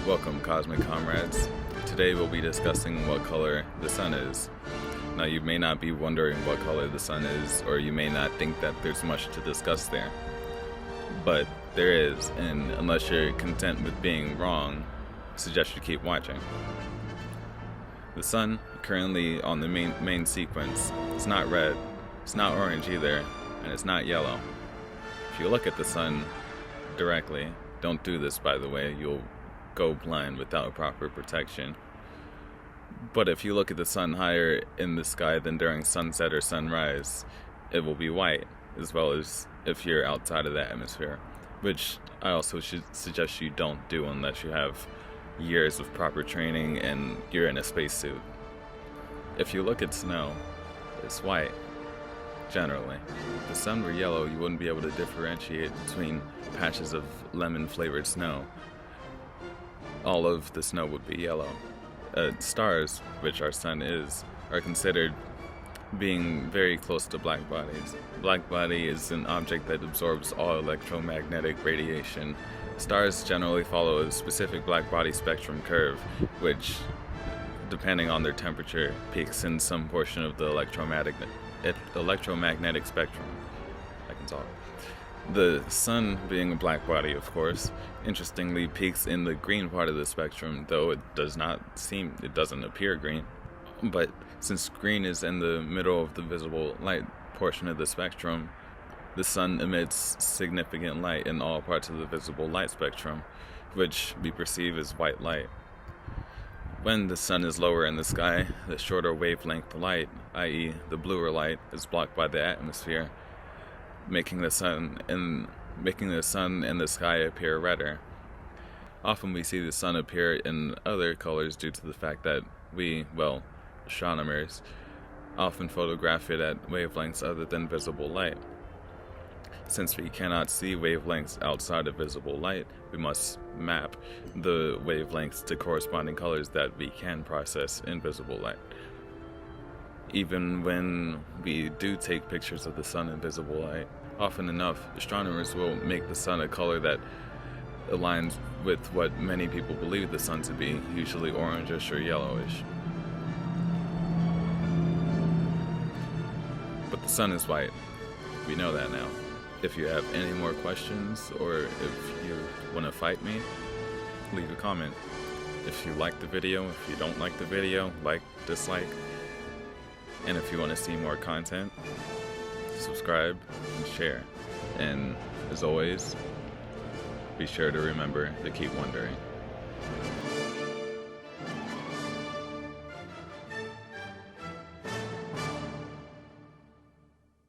Welcome, Cosmic Comrades. Today we'll be discussing what color the sun is. Now, you may not be wondering what color the sun is, or you may not think that there's much to discuss there. But there is, and unless you're content with being wrong, I suggest you keep watching. The sun, currently on the main sequence, it's not red, it's not orange either, and it's not yellow. If you look at the sun directly, don't do this by the way, you'll go blind without proper protection. But if you look at the sun higher in the sky than during sunset or sunrise, it will be white, as well as if you're outside of the atmosphere, which I also should suggest you don't do unless you have years of proper training and you're in a spacesuit. If you look at snow, it's white, generally. If the sun were yellow, you wouldn't be able to differentiate between patches of lemon-flavored snow. All of the snow would be yellow. Stars, which our sun is, are considered being very close to black bodies. Black body is an object that absorbs all electromagnetic radiation. Stars generally follow a specific black body spectrum curve, which, depending on their temperature, peaks in some portion of the electromagnetic spectrum. I can talk. The sun, being a black body, of course, interestingly peaks in the green part of the spectrum, though it doesn't appear green. But since green is in the middle of the visible light portion of the spectrum, the sun emits significant light in all parts of the visible light spectrum, which we perceive as white light. When the sun is lower in the sky, the shorter wavelength light, i.e. the bluer light, is blocked by the atmosphere, making the sun and the sky appear redder. Often we see the sun appear in other colors due to the fact that astronomers, often photograph it at wavelengths other than visible light. Since we cannot see wavelengths outside of visible light, we must map the wavelengths to corresponding colors that we can process in visible light. Even when we do take pictures of the sun in visible light, often enough, astronomers will make the sun a color that aligns with what many people believe the sun to be, usually orangish or yellowish. But the sun is white. We know that now. If you have any more questions, or if you want to fight me, leave a comment. If you like the video, if you don't like the video, like, dislike. And if you want to see more content, subscribe and share. And as always, be sure to remember to keep wondering.